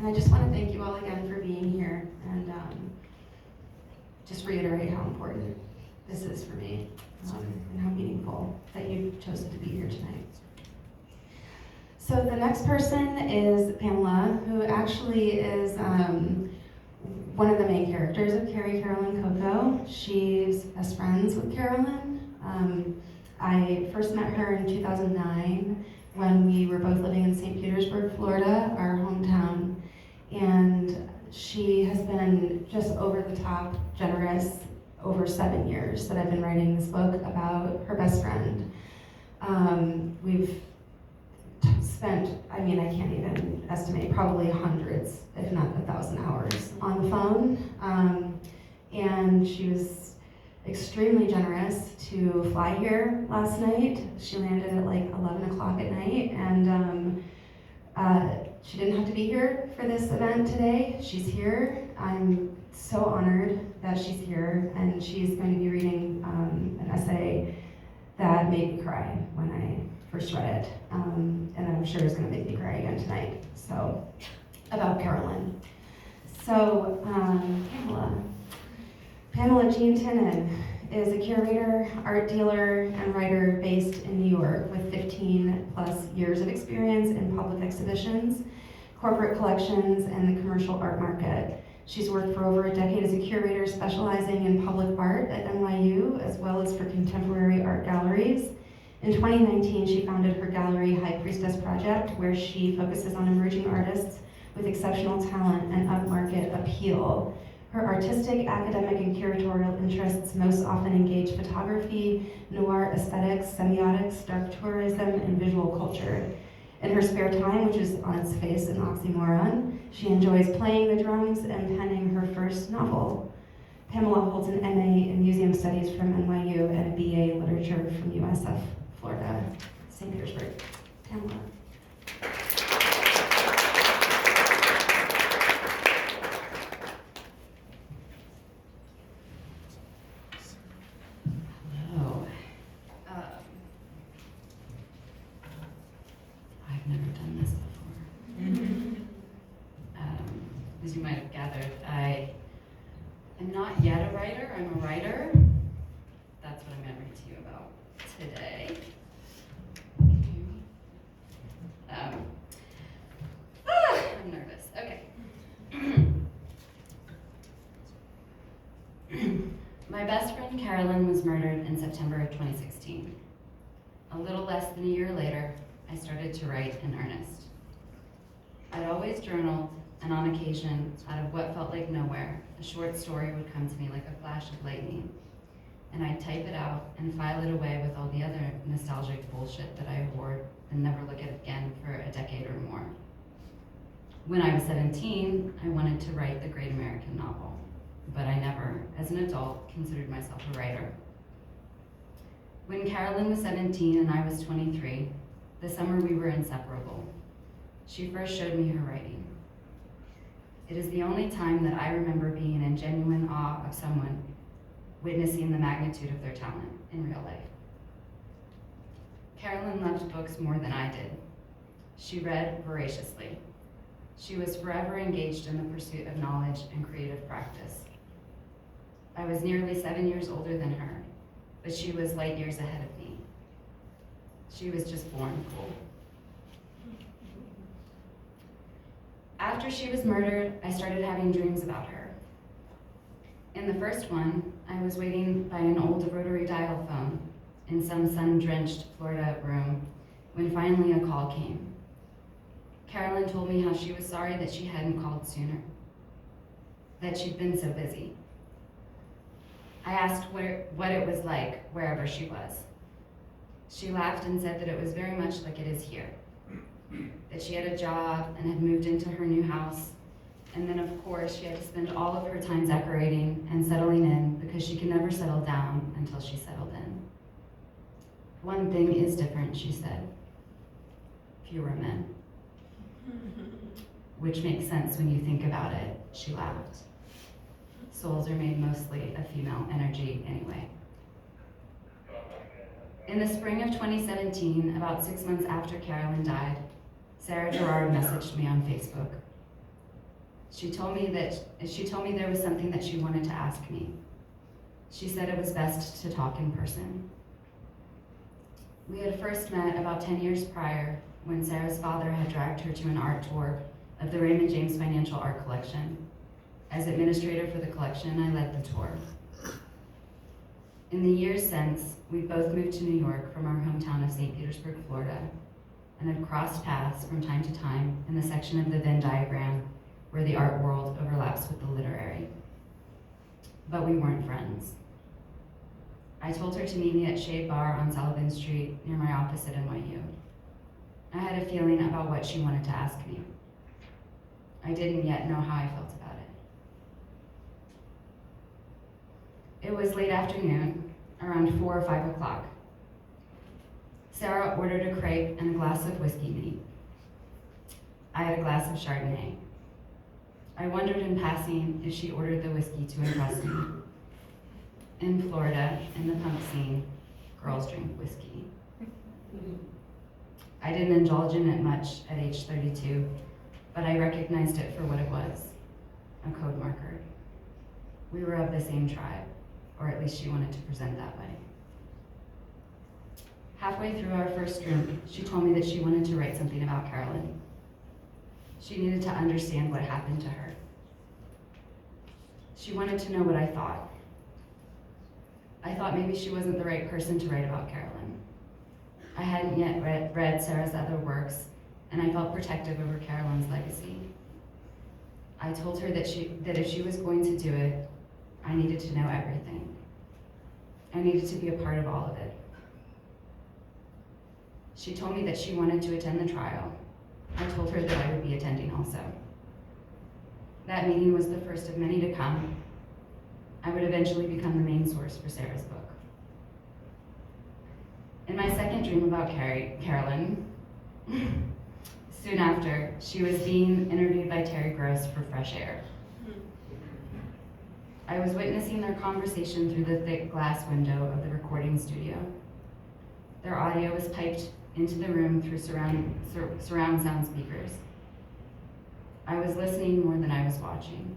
And I just want to thank you all again for being here and just reiterate how important this is for me and how meaningful that you've chosen to be here tonight. So the next person is Pamela, who actually is one of the main characters of Carrie Carolyn Coco. She's best friends with Carolyn. I first met her in 2009 when we were both living in St. Petersburg, Florida, our hometown. And she has been just over the top generous over 7 years that I've been writing this book about her best friend. We've spent, I can't even estimate, probably hundreds, if not 1,000 hours on the phone. And she was extremely generous to fly here last night. She landed at like 11 o'clock at night, and she didn't have to be here for this event today. She's here. I'm so honored that she's here, and she's going to be reading an essay that made me cry when I first read it, and I'm sure is going to make me cry again tonight. So, about Carolyn. So, Pamela Jean Tinnen is a curator, art dealer, and writer based in New York with 15 plus years of experience in public exhibitions, corporate collections, and the commercial art market. She's worked for over a decade as a curator specializing in public art at NYU, as well as for contemporary art galleries. In 2019, she founded her gallery High Priestess Project, where she focuses on emerging artists with exceptional talent and upmarket appeal. Her artistic, academic, and curatorial interests most often engage photography, noir aesthetics, semiotics, dark tourism, and visual culture. In her spare time, which is on its face an oxymoron, she enjoys playing the drums and penning her first novel. Pamela holds an MA in Museum Studies from NYU and a BA Literature from USF, Florida, St. Petersburg. Pamela. Hello. I've never done this before. As you might have gathered, I am not yet a writer. I'm a writer. That's what I'm going to read to you about today. I'm nervous. Okay. My best friend Carolyn was murdered in September of 2016. A little less than a year later, I started to write in earnest. I'd always journaled, and on occasion, out of what felt like nowhere, a short story would come to me like a flash of lightning, and I'd type it out and file it away with all the other nostalgic bullshit that I hoard and never look at again for a decade or more. When I was 17, I wanted to write the great American novel, but I never, as an adult, considered myself a writer. When Carolyn was 17 and I was 23, the summer we were inseparable, she first showed me her writing. It is the only time that I remember being in genuine awe of someone witnessing the magnitude of their talent in real life. Carolyn loved books more than I did. She read voraciously. She was forever engaged in the pursuit of knowledge and creative practice. I was nearly 7 years older than her, but she was light years ahead of me. She was just born cool. After she was murdered, I started having dreams about her. In the first one, I was waiting by an old rotary dial phone in some sun-drenched Florida room when finally a call came. Carolyn told me how she was sorry that she hadn't called sooner, that she'd been so busy. I asked what it was like wherever she was. She laughed and said that it was very much like it is here, that she had a job and had moved into her new house, and then of course she had to spend all of her time decorating and settling in because she could never settle down until she settled in. One thing is different, she said. Fewer men. Which makes sense when you think about it, she laughed. Souls are made mostly of female energy anyway. In the spring of 2017, about 6 months after Carolyn died, Sarah Gerard messaged me on Facebook. She told me there was something that she wanted to ask me. She said it was best to talk in person. We had first met about 10 years prior when Sarah's father had dragged her to an art tour of the Raymond James Financial Art Collection. As administrator for the collection, I led the tour. In the years since, we both moved to New York from our hometown of St. Petersburg, Florida, and have crossed paths from time to time in the section of the Venn diagram where the art world overlaps with the literary. But we weren't friends. I told her to meet me at Shade Bar on Sullivan Street near my office at NYU. I had a feeling about what she wanted to ask me. I didn't yet know how I felt about it. It was late afternoon, around 4 or 5 o'clock. Sarah ordered a crepe and a glass of whiskey neat. I had a glass of Chardonnay. I wondered in passing if she ordered the whiskey to impress me. In Florida, in the punk scene, girls drink whiskey. I didn't indulge in it much at age 32, but I recognized it for what it was, a code marker. We were of the same tribe, or at least she wanted to present that way. Halfway through our first drink, she told me that she wanted to write something about Carolyn. She needed to understand what happened to her. She wanted to know what I thought. I thought maybe she wasn't the right person to write about Carolyn. I hadn't yet read Sarah's other works, and I felt protective over Carolyn's legacy. I told her that if she was going to do it, I needed to know everything. I needed to be a part of all of it. She told me that she wanted to attend the trial. I told her that I would be attending also. That meeting was the first of many to come. I would eventually become the main source for Sarah's book. In my second dream about Carolyn, soon after, she was being interviewed by Terry Gross for Fresh Air. I was witnessing their conversation through the thick glass window of the recording studio. Their audio was piped into the room through surround sound speakers. I was listening more than I was watching.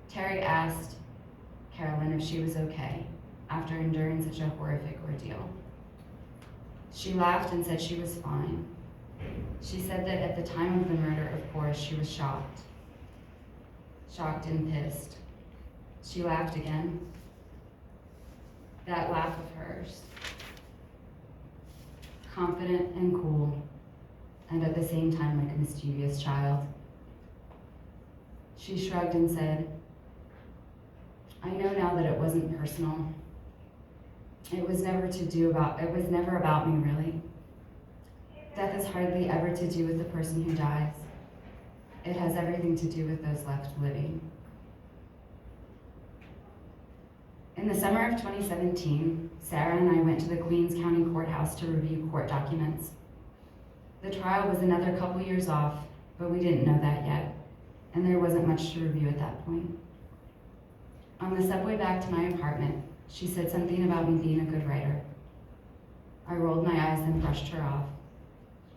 Terry asked Carolyn if she was okay after enduring such a horrific ordeal. She laughed and said she was fine. She said that at the time of the murder, of course, she was shocked and pissed. She laughed again. That laugh of hers, confident and cool, and at the same time like a mischievous child. She shrugged and said, I know now that it wasn't personal. It was never about me, really. Death is hardly ever to do with the person who dies. It has everything to do with those left living. In the summer of 2017, Sarah and I went to the Queens County Courthouse to review court documents. The trial was another couple years off, but we didn't know that yet, and there wasn't much to review at that point. On the subway back to my apartment, she said something about me being a good writer. I rolled my eyes and brushed her off.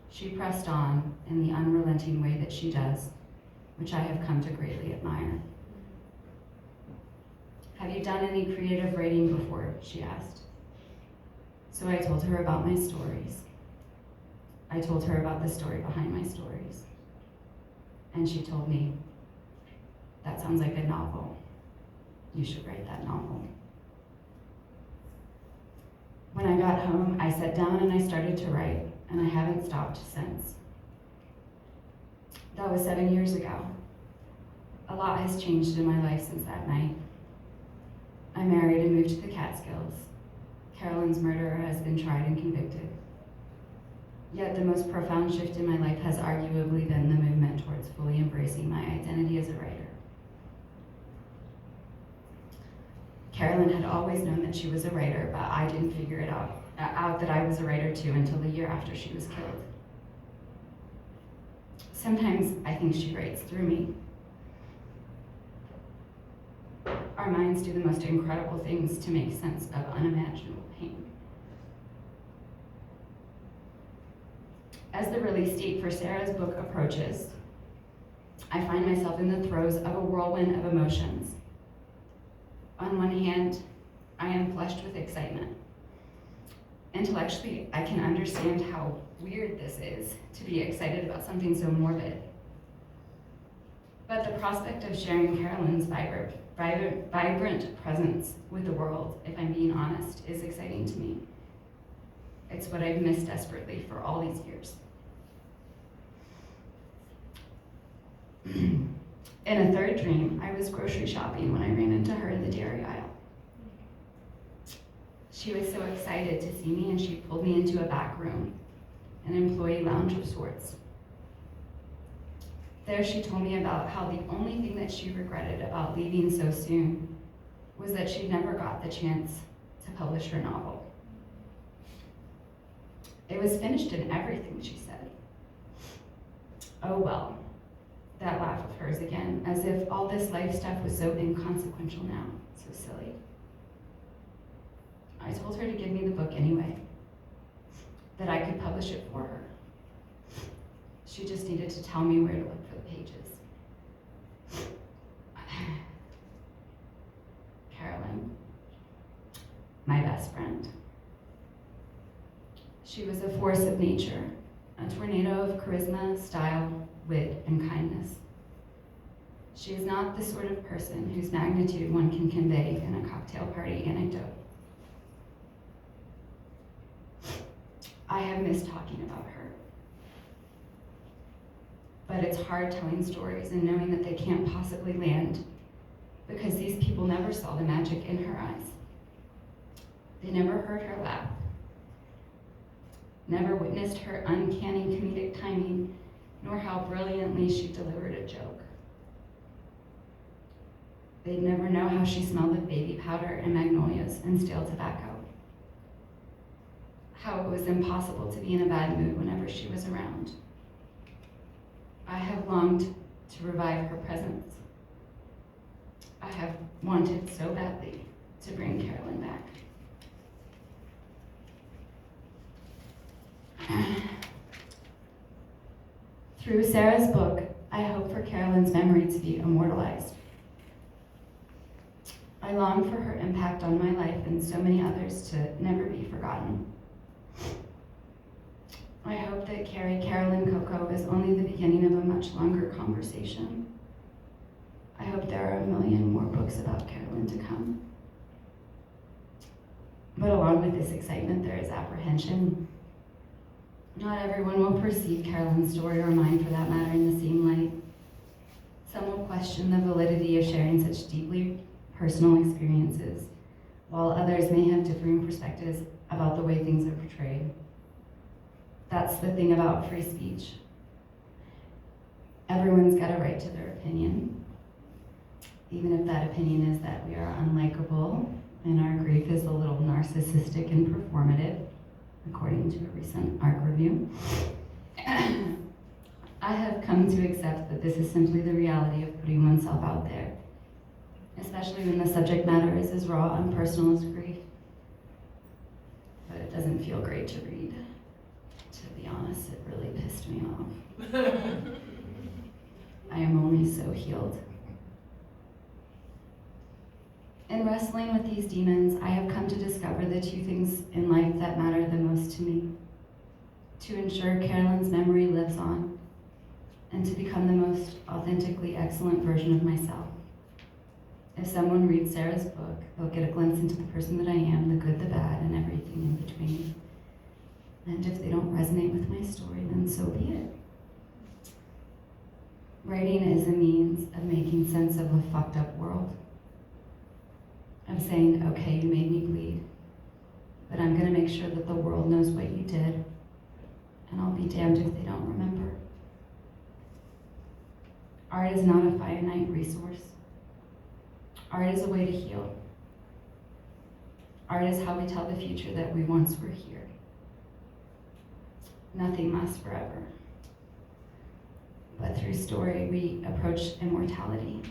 She pressed on in the unrelenting way that she does, which I have come to greatly admire. Have you done any creative writing before? She asked. So I told her about my stories. I told her about the story behind my stories. And she told me, that sounds like a novel. You should write that novel. When I got home, I sat down and I started to write, and I haven't stopped since. That was 7 years ago. A lot has changed in my life since that night. I married and moved to the Catskills. Carolyn's murderer has been tried and convicted. Yet the most profound shift in my life has arguably been the movement towards fully embracing my identity as a writer. Carolyn had always known that she was a writer, but I didn't figure it out that I was a writer too until the year after she was killed. Sometimes I think she writes through me. Our minds do the most incredible things to make sense of unimaginable pain. As the release date for Sarah's book approaches, I find myself in the throes of a whirlwind of emotions. On one hand, I am flushed with excitement. Intellectually, I can understand how weird this is to be excited about something so morbid. But the prospect of sharing Carolyn's vibrant presence with the world, if I'm being honest, is exciting to me. It's what I've missed desperately for all these years. In a third dream, I was grocery shopping when I ran into her in the dairy aisle. She was so excited to see me, and she pulled me into a back room, an employee lounge of sorts. There she told me about how the only thing that she regretted about leaving so soon was that she'd never got the chance to publish her novel. It was finished in everything, she said. Oh well, that laugh of hers again, as if all this life stuff was so inconsequential now, so silly. I told her to give me the book anyway, that I could publish it for her. She just needed to tell me where to look for the pages. Carolyn, my best friend. She was a force of nature, a tornado of charisma, style, wit, and kindness. She is not the sort of person whose magnitude one can convey in a cocktail party anecdote. I have missed talking about her. But it's hard telling stories and knowing that they can't possibly land because these people never saw the magic in her eyes. They never heard her laugh, never witnessed her uncanny comedic timing, nor how brilliantly she delivered a joke. They'd never know how she smelled of baby powder and magnolias and stale tobacco, how it was impossible to be in a bad mood whenever she was around. I have longed to revive her presence. I have wanted so badly to bring Carolyn back. Through Sarah's book, I hope for Carolyn's memory to be immortalized. I long for her impact on my life and so many others to never be forgotten. I hope that Carrie Carolyn Coco is only the beginning of a much longer conversation. I hope there are a million more books about Carolyn to come. But along with this excitement, there is apprehension. Not everyone will perceive Carolyn's story, or mine for that matter, in the same light. Some will question the validity of sharing such deeply personal experiences, while others may have differing perspectives about the way things are portrayed. That's the thing about free speech. Everyone's got a right to their opinion, even if that opinion is that we are unlikable and our grief is a little narcissistic and performative, according to a recent ARC review. I have come to accept that this is simply the reality of putting oneself out there, especially when the subject matter is as raw and personal as grief. But it doesn't feel great to read. To be honest, it really pissed me off. I am only so healed. In wrestling with these demons, I have come to discover the two things in life that matter the most to me: to ensure Carolyn's memory lives on, and to become the most authentically excellent version of myself. If someone reads Sarah's book, they'll get a glimpse into the person that I am, the good, the bad, and everything in between. And if they don't resonate with my story, then so be it. Writing is a means of making sense of a fucked up world. I'm saying, okay, you made me bleed, but I'm gonna make sure that the world knows what you did, and I'll be damned if they don't remember. Art is not a finite resource. Art is a way to heal. Art is how we tell the future that we once were here. Nothing lasts forever. But through story, we approach immortality.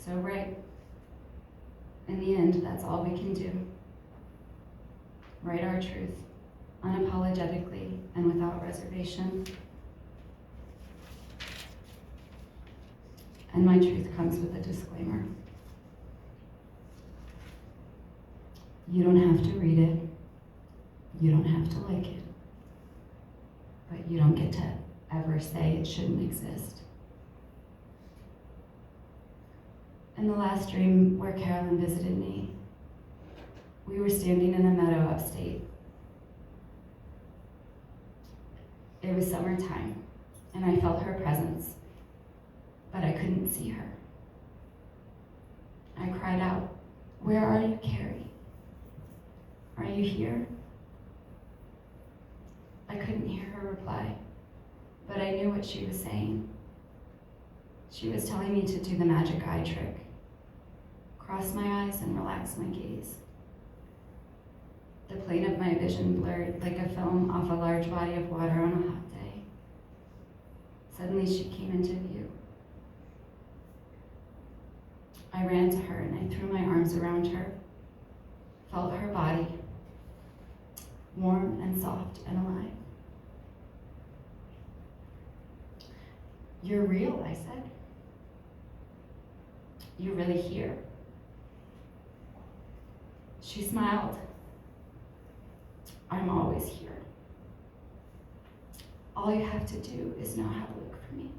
So right. In the end, that's all we can do. Write our truth, unapologetically and without reservation. and my truth comes with a disclaimer. You don't have to read it. You don't have to like it. But you don't get to ever say it shouldn't exist. In the last dream where Carolyn visited me, we were standing in a meadow upstate. It was summertime, and I felt her presence, but I couldn't see her. I cried out, "Where are you, Carrie? Are you here?" I couldn't hear her reply, but I knew what she was saying. She was telling me to do the magic eye trick. Cross my eyes and relax my gaze. The plane of my vision blurred like a film off a large body of water on a hot day. Suddenly she came into view. I ran to her and I threw my arms around her, felt her body, warm and soft and alive. "You're real," I said. "You're really here." She smiled. "I'm always here. All you have to do is know how to look for me."